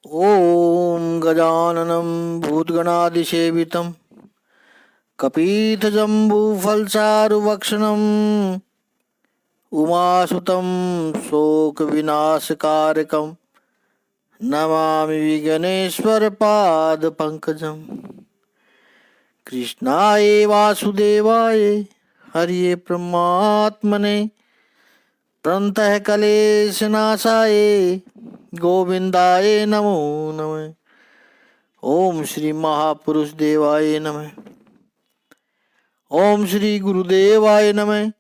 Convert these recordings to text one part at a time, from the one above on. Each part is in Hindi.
ॐ गजाननं भूतगणादिसेवितं कपीतजम्बूफलचारुभक्षणम् उमासुतं शोकविनाशकारकं नमामि विघ्नेश्वरपादपङ्कजम्। कृष्णाय वासुदेवाय हरिये परमात्मने प्रणतः कलेशनाशाय गोविंदाय नमो नमः। ओम श्री महापुरुष देवाय नमः। ओम श्री गुरुदेवाय नमः।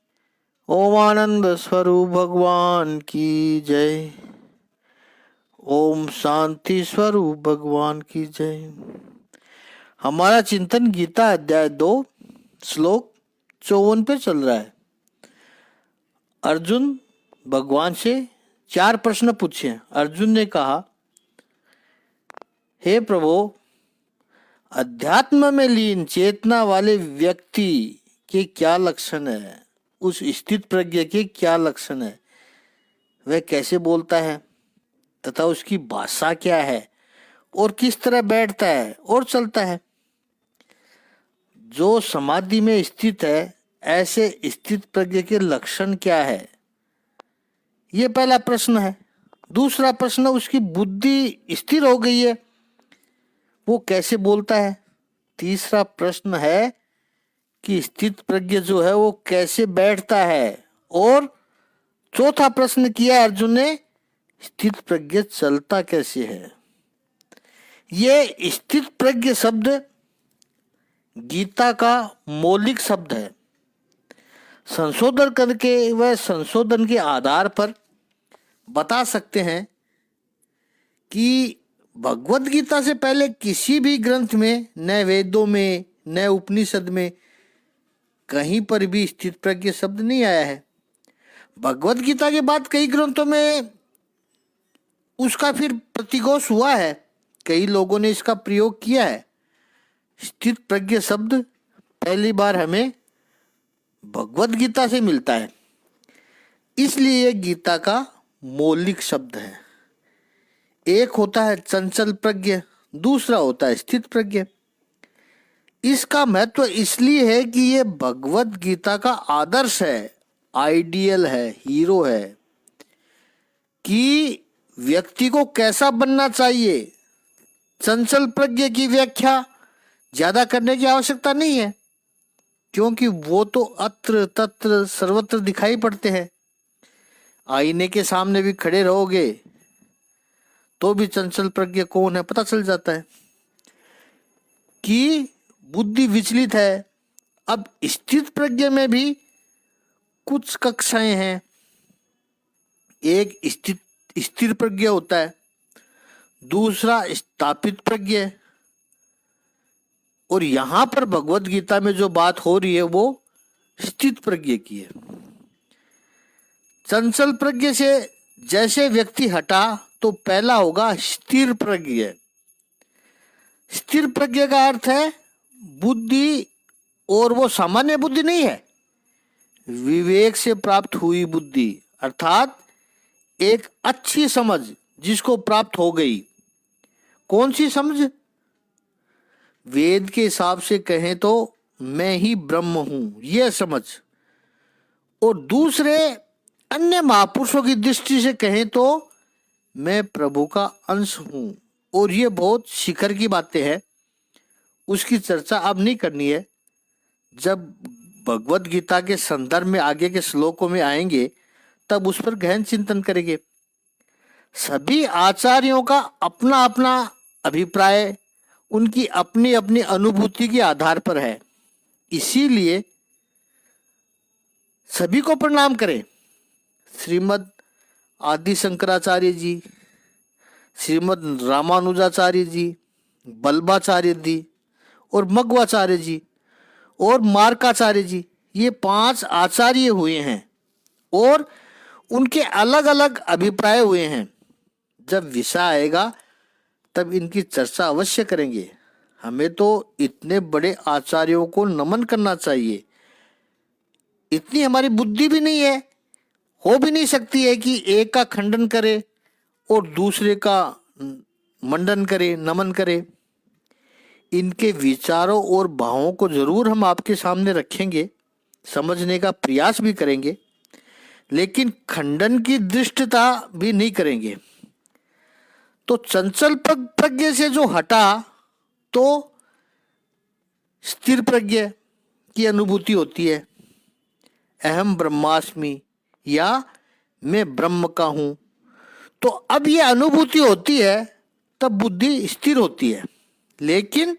ओम आनंद स्वरूप भगवान की जय। ओम शांति स्वरूप भगवान की जय। हमारा चिंतन गीता अध्याय 2 श्लोक 54 पे चल रहा है। अर्जुन भगवान से 4 प्रश्न पूछे। अर्जुन ने कहा, हे प्रभु, अध्यात्म में लीन चेतना वाले व्यक्ति के क्या लक्षण है? उस स्थित प्रज्ञ के क्या लक्षण है? वह कैसे बोलता है तथा उसकी भाषा क्या है और किस तरह बैठता है और चलता है? जो समाधि में स्थित है, ऐसे स्थित प्रज्ञ के लक्षण क्या है? ये पहला प्रश्न है। दूसरा प्रश्न, उसकी बुद्धि स्थिर हो गई है, वो कैसे बोलता है? तीसरा प्रश्न है कि स्थित प्रज्ञ जो है वो कैसे बैठता है? और चौथा प्रश्न किया अर्जुन ने, स्थित प्रज्ञ चलता कैसे है? ये स्थित प्रज्ञ शब्द गीता का मौलिक शब्द है। संशोधन करके वह संशोधन के आधार पर बता सकते हैं कि भगवत गीता से पहले किसी भी ग्रंथ में, न वेदों में न उपनिषद में, कहीं पर भी स्थित प्रज्ञ शब्द नहीं आया है। भगवत गीता के बाद कई ग्रंथों में उसका फिर प्रतिघोष हुआ है, कई लोगों ने इसका प्रयोग किया है। स्थित प्रज्ञ शब्द पहली बार हमें भगवत गीता से मिलता है, इसलिए यह गीता का मौलिक शब्द है। एक होता है चंचल प्रज्ञ, दूसरा होता है स्थित प्रज्ञ। इसका महत्व इसलिए है कि यह भगवत गीता का आदर्श है, आइडियल है, हीरो है कि व्यक्ति को कैसा बनना चाहिए। चंचल प्रज्ञ की व्याख्या ज्यादा करने की आवश्यकता नहीं है, क्योंकि वो तो अत्र तत्र सर्वत्र दिखाई पड़ते हैं। आईने के सामने भी खड़े रहोगे तो भी चंचल प्रज्ञ कौन है पता चल जाता है कि बुद्धि विचलित है। अब स्थित प्रज्ञ में भी कुछ कक्षाएं हैं। एक स्थिर प्रज्ञ होता है, दूसरा स्थापित प्रज्ञ, और यहां पर भगवत गीता में जो बात हो रही है वो स्थित प्रज्ञ की है। चंचल प्रज्ञ से जैसे व्यक्ति हटा तो पहला होगा स्थिर प्रज्ञ। स्थिर प्रज्ञ का अर्थ है बुद्धि, और वो सामान्य बुद्धि नहीं है, विवेक से प्राप्त हुई बुद्धि, अर्थात एक अच्छी समझ जिसको प्राप्त हो गई। कौन सी समझ? वेद के हिसाब से कहें तो मैं ही ब्रह्म हूं, यह समझ। और दूसरे अन्य महापुरुषों की दृष्टि से कहें तो मैं प्रभु का अंश हूं। और ये बहुत शिखर की बातें हैं, उसकी चर्चा अब नहीं करनी है। जब भगवत गीता के संदर्भ में आगे के श्लोकों में आएंगे तब उस पर गहन चिंतन करेंगे। सभी आचार्यों का अपना अपना अभिप्राय उनकी अपनी अपनी अनुभूति के आधार पर है, इसीलिए सभी को प्रणाम करें। श्रीमद् आदि शंकराचार्य जी, श्रीमद् रामानुजाचार्य जी, बल्बाचार्य जी और मध्वाचार्य जी और मार्काचार्य जी, ये 5 आचार्य हुए हैं और उनके अलग अलग अभिप्राय हुए हैं। जब विषय आएगा तब इनकी चर्चा अवश्य करेंगे। हमें तो इतने बड़े आचार्यों को नमन करना चाहिए। इतनी हमारी बुद्धि भी नहीं है, हो भी नहीं सकती है कि एक का खंडन करे और दूसरे का मंडन करे, नमन करे। इनके विचारों और भावों को जरूर हम आपके सामने रखेंगे, समझने का प्रयास भी करेंगे, लेकिन खंडन की दृष्टता भी नहीं करेंगे। तो चंचल प्रज्ञ से जो हटा तो स्थिर प्रज्ञ की अनुभूति होती है। अहम ब्रह्मास्मि या मैं ब्रह्म का हूं। तो अब ये अनुभूति होती है तब बुद्धि स्थिर होती है। लेकिन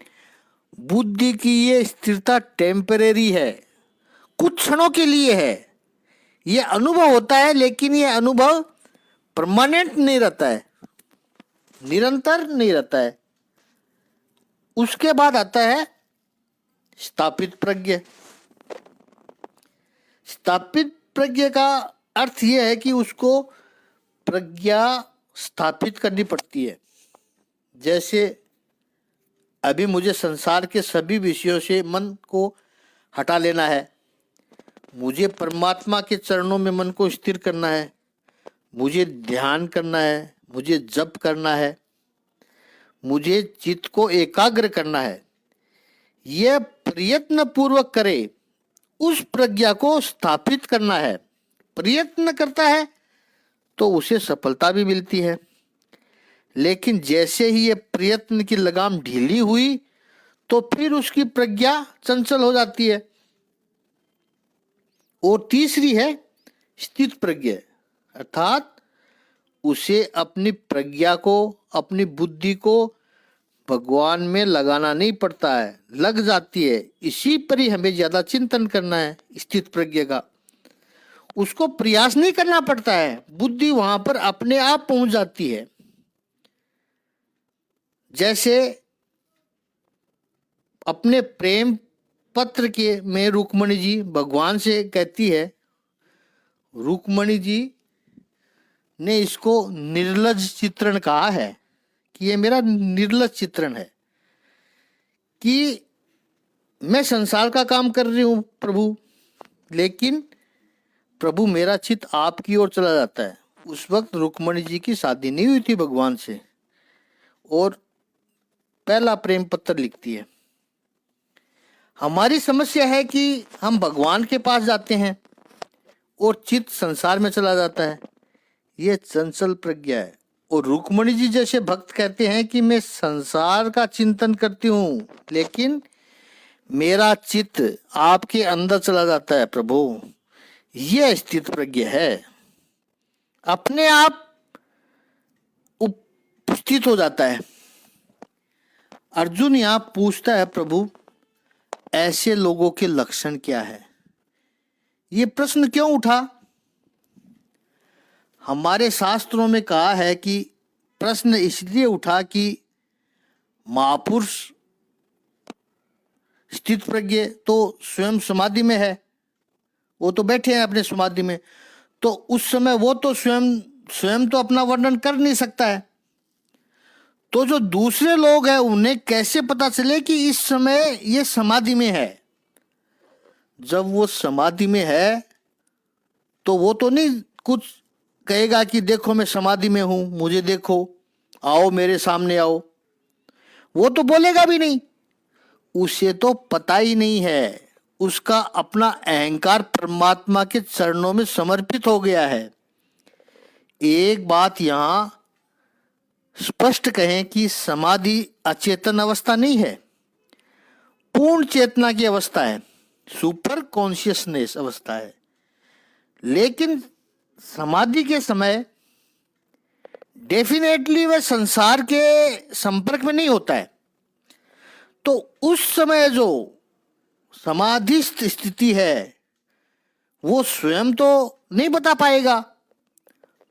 बुद्धि की ये स्थिरता टेम्परेरी है, कुछ क्षणों के लिए है। ये अनुभव होता है, लेकिन ये अनुभव परमानेंट नहीं रहता है, निरंतर नहीं रहता है। उसके बाद आता है स्थापित प्रज्ञ। स्थापित प्रज्ञ का अर्थ यह है कि उसको प्रज्ञा स्थापित करनी पड़ती है। जैसे अभी मुझे संसार के सभी विषयों से मन को हटा लेना है, मुझे परमात्मा के चरणों में मन को स्थिर करना है, मुझे ध्यान करना है, मुझे जप करना है, मुझे चित्त को एकाग्र करना है। यह प्रयत्न पूर्वक करे, उस प्रज्ञा को स्थापित करना है। प्रयत्न करता है तो उसे सफलता भी मिलती है। लेकिन जैसे ही ये प्रयत्न की लगाम ढीली हुई तो फिर उसकी प्रज्ञा चंचल हो जाती है। और तीसरी है स्थित प्रज्ञ, अर्थात उसे अपनी प्रज्ञा को, अपनी बुद्धि को भगवान में लगाना नहीं पड़ता है, लग जाती है। इसी पर ही हमें ज्यादा चिंतन करना है। स्थित प्रज्ञ का उसको प्रयास नहीं करना पड़ता है, बुद्धि वहां पर अपने आप पहुंच जाती है। जैसे अपने प्रेम पत्र के में रुक्मणी जी भगवान से कहती है, रुक्मणी जी ने इसको निर्लज चित्रण कहा है कि ये मेरा निर्लज चित्रण है कि मैं संसार का काम कर रही हूं प्रभु, लेकिन प्रभु मेरा चित्त आपकी ओर चला जाता है। उस वक्त रुक्मणी जी की शादी नहीं हुई थी भगवान से और पहला प्रेम पत्र लिखती है। हमारी समस्या है कि हम भगवान के पास जाते हैं और चित्त संसार में चला जाता है। यह चंचल प्रज्ञा है। और रुक्मणी जी जैसे भक्त कहते हैं कि मैं संसार का चिंतन करती हूं, लेकिन मेरा चित्त आपके अंदर चला जाता है प्रभु। यह स्थित प्रज्ञ है, अपने आप उपस्थित हो जाता है। अर्जुन यहां पूछता है, प्रभु ऐसे लोगों के लक्षण क्या है? ये प्रश्न क्यों उठा? हमारे शास्त्रों में कहा है कि प्रश्न इसलिए उठा कि महापुरुष स्थित प्रज्ञ तो स्वयं समाधि में है, वो तो बैठे हैं अपने समाधि में, तो उस समय वो तो स्वयं तो अपना वर्णन कर नहीं सकता है। तो जो दूसरे लोग हैं उन्हें कैसे पता चले कि इस समय ये समाधि में है? जब वो समाधि में है तो वो तो नहीं कुछ कहेगा कि देखो मैं समाधि में हूं, मुझे देखो, आओ मेरे सामने आओ। वो तो बोलेगा भी नहीं, उसे तो पता ही नहीं है। उसका अपना अहंकार परमात्मा के चरणों में समर्पित हो गया है। एक बात यहां स्पष्ट कहें कि समाधि अचेतन अवस्था नहीं है, पूर्ण चेतना की अवस्था है, सुपर कॉन्शियसनेस अवस्था है। लेकिन समाधि के समय डेफिनेटली वह संसार के संपर्क में नहीं होता है। तो उस समय जो समाधिस्थ स्थिति है वो स्वयं तो नहीं बता पाएगा,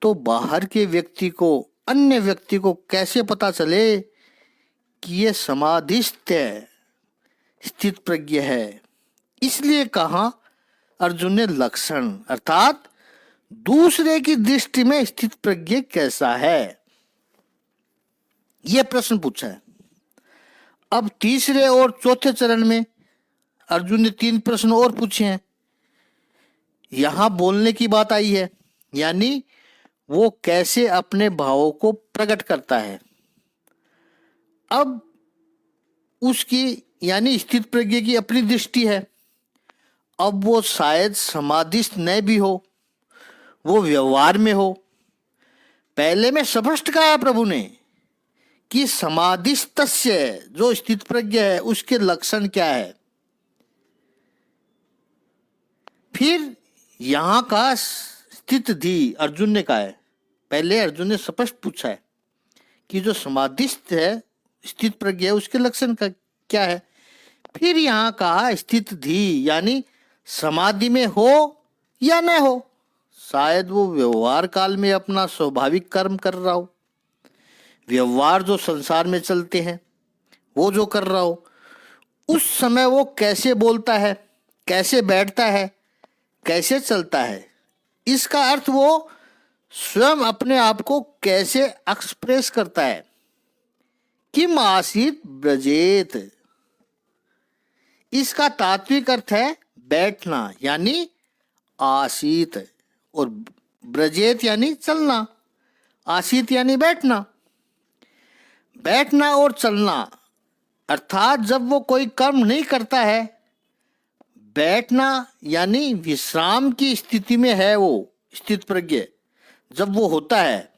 तो बाहर के व्यक्ति को, अन्य व्यक्ति को कैसे पता चले कि ये समाधिस्थ है, स्थित प्रज्ञ है? इसलिए कहा अर्जुन ने लक्षण, अर्थात दूसरे की दृष्टि में स्थित प्रज्ञ कैसा है, यह प्रश्न पूछा है। अब तीसरे और चौथे चरण में अर्जुन ने 3 प्रश्न और पूछे हैं। यहां बोलने की बात आई है, यानी वो कैसे अपने भावों को प्रकट करता है। अब उसकी यानी स्थित प्रज्ञ की अपनी दृष्टि है। अब वो शायद समाधिस्थ न भी हो, वो व्यवहार में हो। पहले में स्पष्ट कहा है प्रभु ने कि समाधिस्तस्य, जो स्थित प्रज्ञ है, उसके लक्षण क्या है। फिर यहां का स्थित धी अर्जुन ने कहा है। पहले अर्जुन ने स्पष्ट पूछा है कि जो समाधिस्थ है, स्थित प्रज्ञ है, उसके लक्षण का क्या है। फिर यहां कहा स्थित धी यानी समाधि में हो या न हो, शायद वो व्यवहार काल में अपना स्वाभाविक कर्म कर रहा हो, व्यवहार जो संसार में चलते हैं वो जो कर रहा हो, उस समय वो कैसे बोलता है, कैसे बैठता है, कैसे चलता है, इसका अर्थ वो स्वयं अपने आप को कैसे एक्सप्रेस करता है। किम आसीत ब्रजेत, इसका तात्विक अर्थ है बैठना यानी आसीत, और ब्रजेत यानी चलना, आसीत यानी बैठना। बैठना और चलना अर्थात जब वो कोई कर्म नहीं करता है, बैठना यानी विश्राम की स्थिति में है वो स्थित प्रज्ञ। जब वो होता है,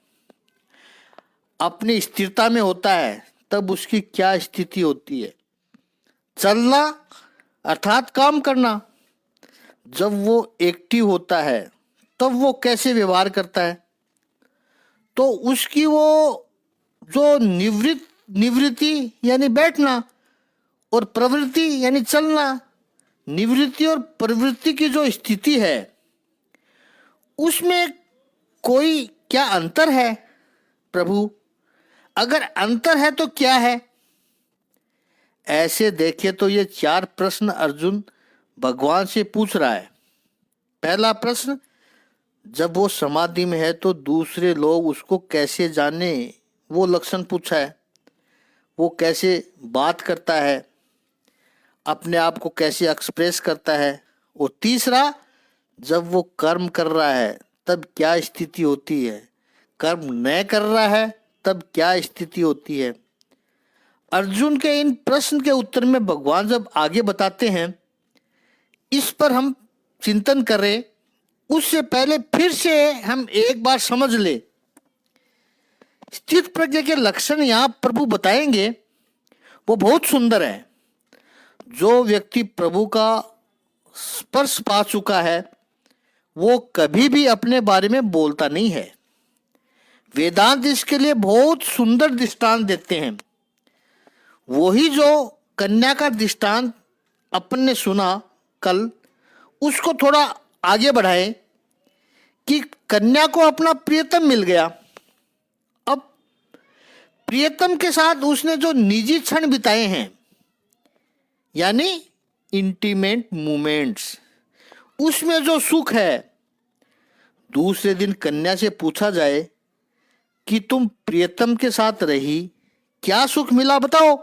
अपनी स्थिरता में होता है, तब उसकी क्या स्थिति होती है। चलना अर्थात काम करना, जब वो एक्टिव होता है तब वो कैसे व्यवहार करता है। तो उसकी वो जो निवृत्ति यानी बैठना और प्रवृत्ति यानी चलना, निवृत्ति और प्रवृत्ति की जो स्थिति है, उसमें कोई क्या अंतर है प्रभु? अगर अंतर है तो क्या है? ऐसे देखे तो ये 4 प्रश्न अर्जुन भगवान से पूछ रहा है। पहला प्रश्न, जब वो समाधि में है तो दूसरे लोग उसको कैसे जाने, वो लक्षण पूछा है। वो कैसे बात करता है, अपने आप को कैसे एक्सप्रेस करता है। और तीसरा, जब वो कर्म कर रहा है तब क्या स्थिति होती है, कर्म न कर रहा है तब क्या स्थिति होती है। अर्जुन के इन प्रश्न के उत्तर में भगवान जब आगे बताते हैं, इस पर हम चिंतन करें उससे पहले फिर से हम एक बार समझ ले। स्थित प्रज्ञ के लक्षण यहाँ प्रभु बताएंगे, वो बहुत सुंदर है। जो व्यक्ति प्रभु का स्पर्श पा चुका है, वो कभी भी अपने बारे में बोलता नहीं है। वेदांत इसके लिए बहुत सुंदर दृष्टांत देते हैं। वही जो कन्या का दृष्टांत अपन ने सुना कल, उसको थोड़ा आगे बढ़ाए कि कन्या को अपना प्रियतम मिल गया। अब प्रियतम के साथ उसने जो निजी क्षण बिताए हैं, यानी इंटीमेट मोमेंट्स, उसमें जो सुख है, दूसरे दिन कन्या से पूछा जाए कि तुम प्रियतम के साथ रही, क्या सुख मिला बताओ।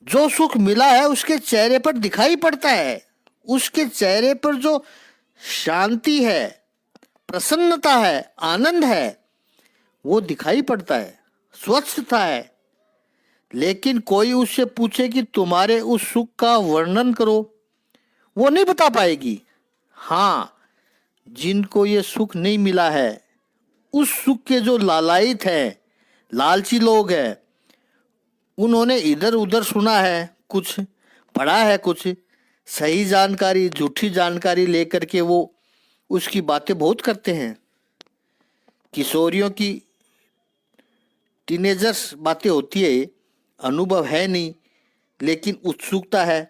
जो सुख मिला है उसके चेहरे पर दिखाई पड़ता है। उसके चेहरे पर जो शांति है, प्रसन्नता है, आनंद है, वो दिखाई पड़ता है, स्वच्छता है। लेकिन कोई उससे पूछे कि तुम्हारे उस सुख का वर्णन करो, वो नहीं बता पाएगी। हाँ, जिनको ये सुख नहीं मिला है, उस सुख के जो लालायित हैं, लालची लोग हैं, उन्होंने इधर उधर सुना है, कुछ पढ़ा है, कुछ सही जानकारी झूठी जानकारी लेकर के वो उसकी बातें बहुत करते हैं। किशोरियों की, टीनेजर्स बातें होती है, अनुभव है नहीं लेकिन उत्सुकता है।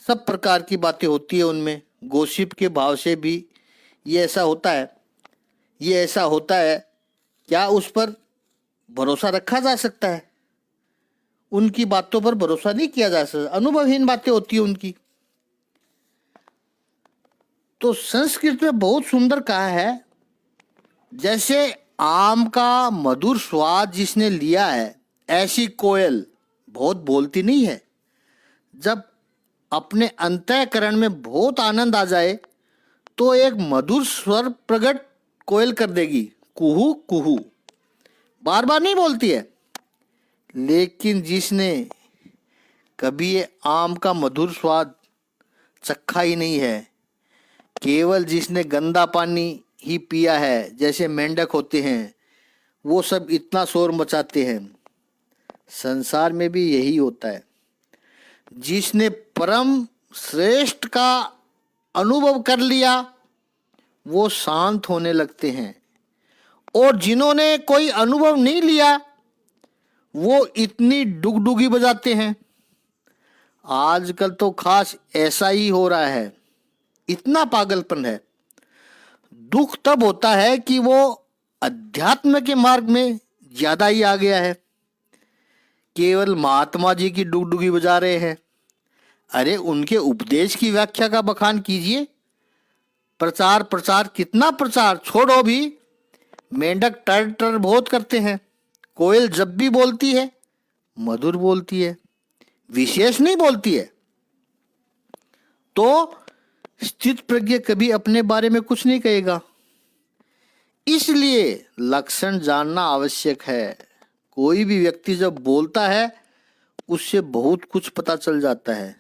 सब प्रकार की बातें होती है उनमें, गॉसिप के भाव से भी ये ऐसा होता है, ये ऐसा होता है। क्या उस पर भरोसा रखा जा सकता है? उनकी बातों पर भरोसा नहीं किया जा सकता, अनुभवहीन बातें होती है उनकी। तो संस्कृत में बहुत सुंदर कहा है, जैसे आम का मधुर स्वाद जिसने लिया है, ऐसी कोयल बहुत बोलती नहीं है। जब अपने अंतःकरण में बहुत आनंद आ जाए तो एक मधुर स्वर प्रकट कोयल कर देगी, कुहू कुहू, बार बार नहीं बोलती है। लेकिन जिसने कभी ये आम का मधुर स्वाद चखा ही नहीं है, केवल जिसने गंदा पानी ही पिया है, जैसे मेंढक होते हैं वो सब इतना शोर मचाते हैं, संसार में भी यही होता है। जिसने परम श्रेष्ठ का अनुभव कर लिया वो शांत होने लगते हैं, और जिन्होंने कोई अनुभव नहीं लिया वो इतनी डुगडुगी बजाते हैं। आजकल तो खास ऐसा ही हो रहा है, इतना पागलपन है। दुख तब होता है कि वो अध्यात्म के मार्ग में ज्यादा ही आ गया है, केवल महात्मा जी की डुगडुगी बजा रहे हैं। अरे उनके उपदेश की व्याख्या का बखान कीजिए। प्रचार प्रचार कितना प्रचार, छोड़ो भी। मेंढक टर टर बहुत करते हैं, कोयल जब भी बोलती है मधुर बोलती है, विशेष नहीं बोलती है। तो स्थित प्रज्ञ कभी अपने बारे में कुछ नहीं कहेगा, इसलिए लक्षण जानना आवश्यक है। कोई भी व्यक्ति जब बोलता है उससे बहुत कुछ पता चल जाता है,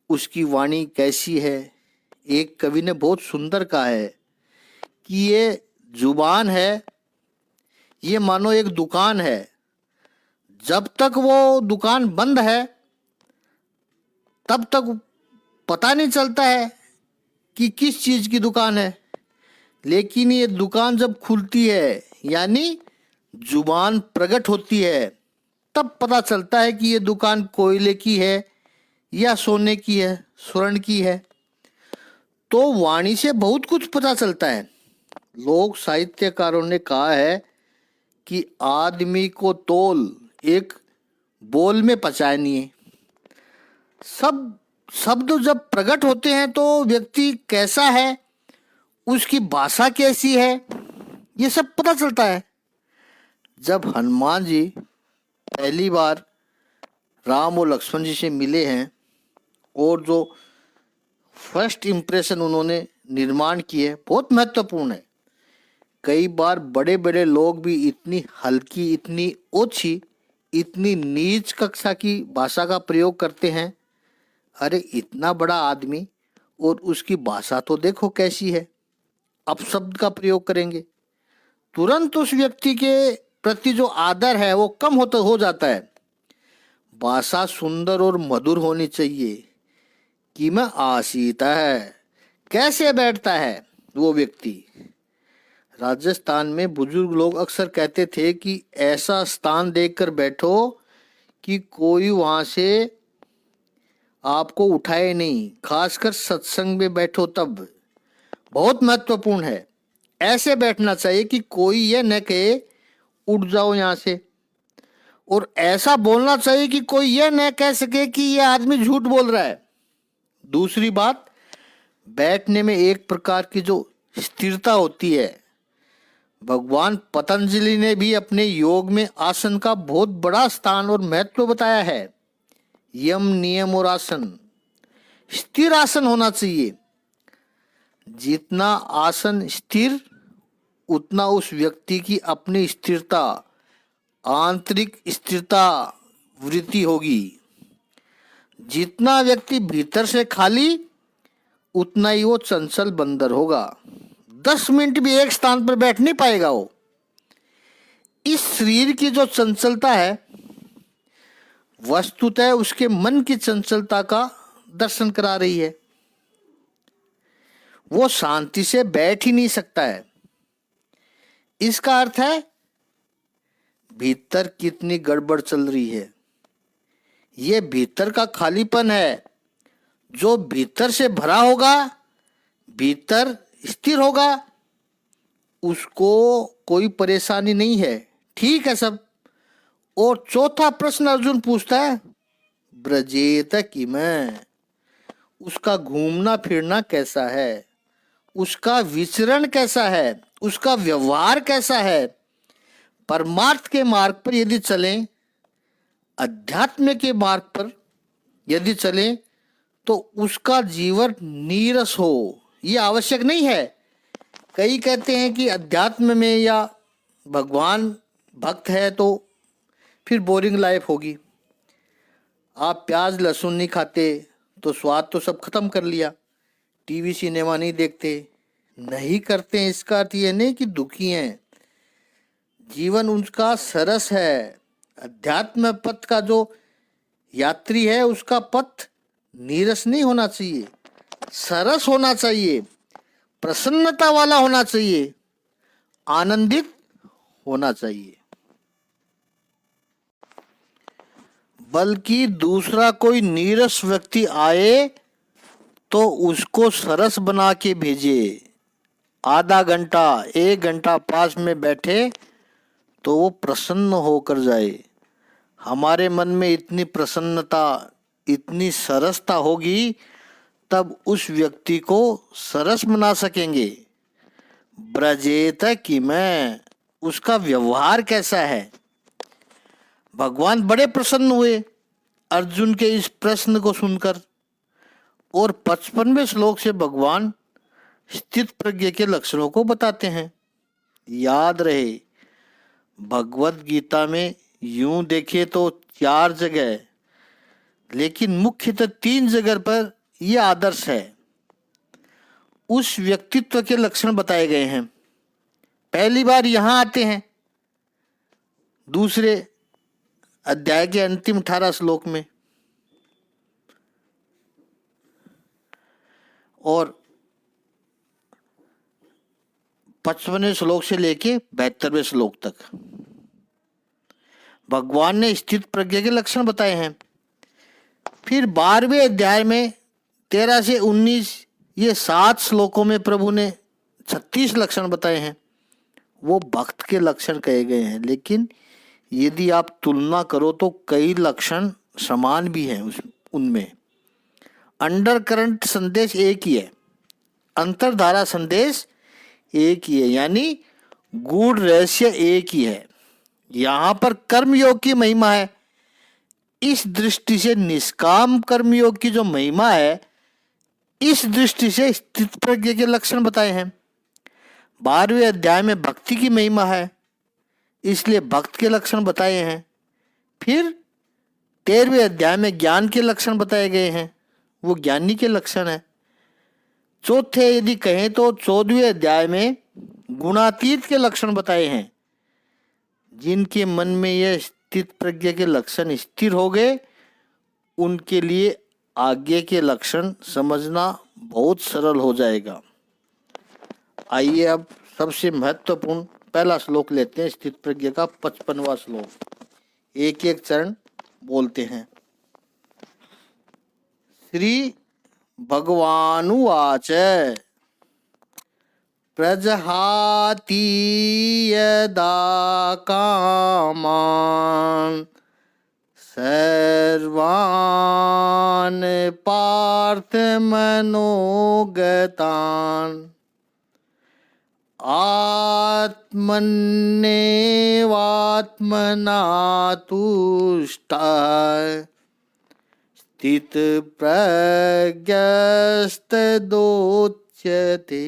उसकी वाणी कैसी है। एक कवि ने बहुत सुंदर कहा है कि ये जुबान है, ये मानो एक दुकान है, जब तक वो दुकान बंद है तब तक पता नहीं चलता है कि किस चीज की दुकान है, लेकिन ये दुकान जब खुलती है यानी जुबान प्रकट होती है तब पता चलता है कि ये दुकान कोयले की है या सोने की है, स्वर्ण की है। तो वाणी से बहुत कुछ पता चलता है। लोक साहित्यकारों ने कहा है कि आदमी को तोल एक बोल में पचानिए। सब शब्द जब प्रकट होते हैं तो व्यक्ति कैसा है, उसकी भाषा कैसी है, ये सब पता चलता है। जब हनुमान जी पहली बार राम और लक्ष्मण जी से मिले हैं और जो फर्स्ट इम्प्रेशन उन्होंने निर्माण किए बहुत महत्वपूर्ण है। कई बार बड़े बड़े लोग भी इतनी हल्की, इतनी ओछी, इतनी नीच कक्षा की भाषा का प्रयोग करते हैं। अरे इतना बड़ा आदमी और उसकी भाषा तो देखो कैसी है, अपशब्द का प्रयोग करेंगे, तुरंत उस व्यक्ति के प्रति जो आदर है वो कम हो जाता है। भाषा सुंदर और मधुर होनी चाहिए कि मैं आसीता है, कैसे बैठता है वो व्यक्ति। राजस्थान में बुजुर्ग लोग अक्सर कहते थे कि ऐसा स्थान देखकर बैठो कि कोई वहां से आपको उठाए नहीं, खासकर सत्संग में बैठो तब। बहुत महत्वपूर्ण है, ऐसे बैठना चाहिए कि कोई ये न कहे उठ जाओ यहाँ से, और ऐसा बोलना चाहिए कि कोई ये न कह सके कि ये आदमी झूठ बोल रहा है। दूसरी बात, बैठने में एक प्रकार की जो स्थिरता होती है। भगवान पतंजलि ने भी अपने योग में आसन का बहुत बड़ा स्थान और महत्व बताया है। यम, नियम और आसन, स्थिर आसन होना चाहिए। जितना आसन स्थिर उतना उस व्यक्ति की अपनी स्थिरता, आंतरिक स्थिरता वृद्धि होगी। जितना व्यक्ति भीतर से खाली उतना ही वो चंचल बंदर होगा, 10 मिनट भी एक स्थान पर बैठ नहीं पाएगा वो। इस शरीर की जो चंचलता है वस्तुतः उसके मन की चंचलता का दर्शन करा रही है। वो शांति से बैठ ही नहीं सकता है। इसका अर्थ है भीतर कितनी गड़बड़ चल रही है। ये भीतर का खालीपन है। जो भीतर से भरा होगा, भीतर स्थिर होगा, उसको कोई परेशानी नहीं है, ठीक है सब। और चौथा प्रश्न अर्जुन पूछता है, ब्रजेत कि मैं, उसका घूमना फिरना कैसा है, उसका विचरण कैसा है, उसका व्यवहार कैसा है। परमार्थ के मार्ग पर यदि चलें, अध्यात्म के मार्ग पर यदि चलें, तो उसका जीवन नीरस हो, ये आवश्यक नहीं है। कई कहते हैं कि अध्यात्म में या भगवान भक्त है तो फिर बोरिंग लाइफ होगी। आप प्याज लहसुन नहीं खाते तो स्वाद तो सब खत्म कर लिया। टीवी सिनेमा नहीं देखते, नहीं करते हैं, इसका अर्थ ये नहीं कि दुखी हैं। जीवन उनका सरस है। अध्यात्म पथ का जो यात्री है उसका पथ नीरस नहीं होना चाहिए, सरस होना चाहिए, प्रसन्नता वाला होना चाहिए, आनंदित होना चाहिए। बल्कि दूसरा कोई नीरस व्यक्ति आए तो उसको सरस बना के भेजे। आधा घंटा 1 घंटा पास में बैठे तो वो प्रसन्न होकर जाए। हमारे मन में इतनी प्रसन्नता, इतनी सरसता होगी तब उस व्यक्ति को सरस बना सकेंगे। ब्रजेत कि मैं, उसका व्यवहार कैसा है। भगवान बड़े प्रसन्न हुए अर्जुन के इस प्रश्न को सुनकर, और 55वें श्लोक से भगवान स्थित प्रज्ञ के लक्षणों को बताते हैं। याद रहे, भगवत गीता में यूं देखे तो 4 जगह, लेकिन मुख्यतः 3 जगह पर यह आदर्श है। उस व्यक्तित्व के लक्षण बताए गए हैं। पहली बार यहां आते हैं दूसरे अध्याय के अंतिम 18 श्लोक में, और 55वें श्लोक से लेके 72वें श्लोक तक भगवान ने स्थित प्रज्ञ के लक्षण बताए हैं। फिर 12वें अध्याय में 13 से 19 ये 7 श्लोकों में प्रभु ने 36 लक्षण बताए हैं। वो भक्त के लक्षण कहे गए हैं, लेकिन यदि आप तुलना करो तो कई लक्षण समान भी हैं उनमें। अंडर करंट संदेश एक ही है, अंतरधारा संदेश एक ही है, यानी गूढ़ रहस्य एक ही है। यहाँ पर कर्मयोग की महिमा है। इस दृष्टि से निष्काम कर्मयोग की जो महिमा है, इस दृष्टि से स्थित प्रज्ञ के लक्षण बताए हैं। 12वें अध्याय में भक्ति की महिमा है, इसलिए भक्त के लक्षण बताए हैं। फिर 13वें अध्याय में ज्ञान के लक्षण बताए गए हैं, वो ज्ञानी के लक्षण है। चौथे यदि कहें तो 14वें अध्याय में गुणातीत के लक्षण बताए हैं। जिनके मन में यह स्थित प्रज्ञ के लक्षण स्थिर हो गए, उनके लिए आगे के लक्षण समझना बहुत सरल हो जाएगा। आइए अब सबसे महत्वपूर्ण पहला श्लोक लेते हैं, स्थित प्रज्ञ का 55वां श्लोक। एक एक चरण बोलते हैं। श्री भगवानुवाच प्रजहाति यदा कामान् सर्वान् पार्थ मनोगतान् आत्मन्नेवात्मना तुष्टः स्थितप्रज्ञस्तदोच्यते।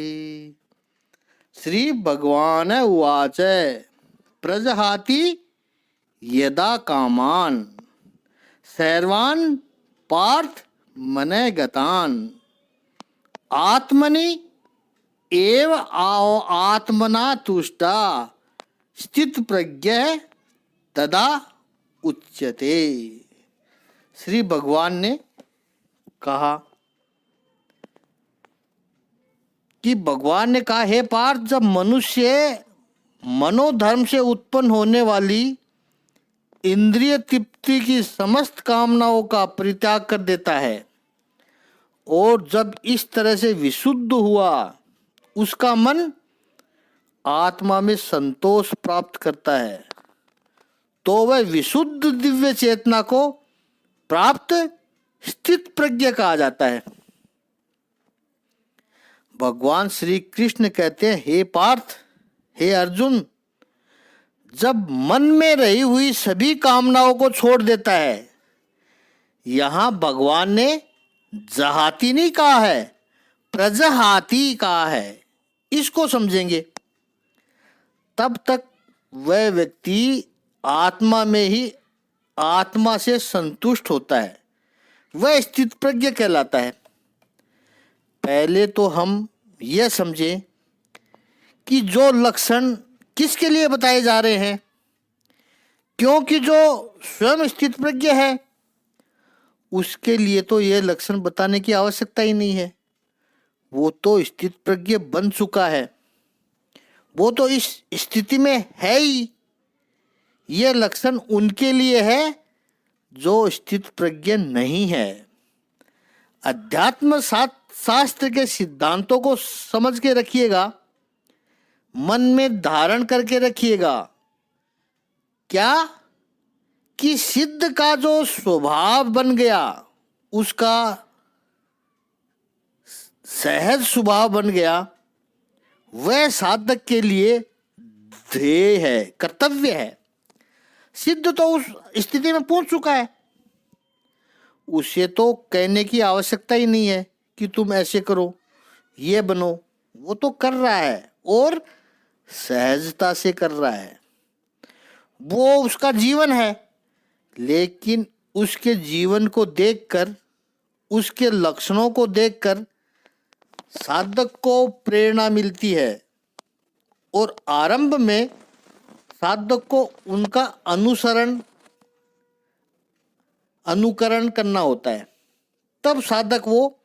श्री भगवान उवाच प्रजहाति यदा कामान् सर्वान् पार्थ मनोगतान् आत्मनि एव आत्मना तुष्टा स्थित प्रज्ञ तदा उच्यते। श्री भगवान ने कहा कि भगवान ने कहा, हे पार्थ, जब मनुष्य मनोधर्म से उत्पन्न होने वाली इंद्रिय तृप्ति की समस्त कामनाओं का परित्याग कर देता है और जब इस तरह से विशुद्ध हुआ, उसका मन आत्मा में संतोष प्राप्त करता है, तो वह विशुद्ध दिव्य चेतना को प्राप्त स्थित प्रज्ञ कहा जाता है। भगवान श्री कृष्ण कहते हैं, हे पार्थ, हे अर्जुन, जब मन में रही हुई सभी कामनाओं को छोड़ देता है, यहां भगवान ने जहाती नहीं कहा है, प्रजहाती कहा है, इसको समझेंगे, तब तक वह व्यक्ति आत्मा में ही आत्मा से संतुष्ट होता है वह स्थित प्रज्ञ कहलाता है। पहले तो हम यह समझें कि जो लक्षण किसके लिए बताए जा रहे हैं, क्योंकि जो स्वयं स्थित प्रज्ञ है उसके लिए तो यह लक्षण बताने की आवश्यकता ही नहीं है। वो तो स्थित प्रज्ञ बन चुका है, वो तो इस स्थिति में है ही। यह लक्षण उनके लिए है जो स्थित प्रज्ञ नहीं है। अध्यात्म शास्त्र के सिद्धांतों को समझ के रखिएगा, मन में धारण करके रखिएगा। क्या कि सिद्ध का जो स्वभाव बन गया, उसका सहज स्वभाव बन गया, वह साधक के लिए ध्येय है, कर्तव्य है। सिद्ध तो उस स्थिति में पहुंच चुका है, उसे तो कहने की आवश्यकता ही नहीं है कि तुम ऐसे करो, ये बनो। वो तो कर रहा है और सहजता से कर रहा है, वो उसका जीवन है। लेकिन उसके जीवन को देखकर, उसके लक्षणों को देखकर साधक को प्रेरणा मिलती है और आरंभ में साधक को उनका अनुकरण करना होता है। तब साधक वो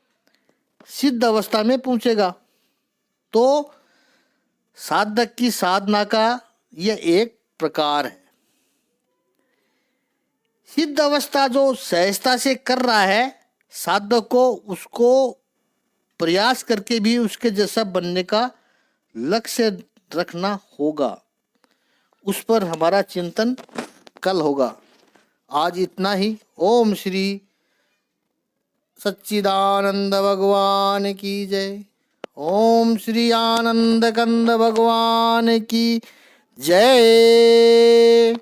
सिद्ध अवस्था में पहुंचेगा। तो साधक की साधना का यह एक प्रकार है। सिद्ध अवस्था जो सहजता से कर रहा है, साधक को उसको प्रयास करके भी उसके जैसा बनने का लक्ष्य रखना होगा। उस पर हमारा चिंतन कल होगा। आज इतना ही। ओम श्री सच्चिदानंद भगवान की जय। ओम श्री आनंद कंद भगवान की जय।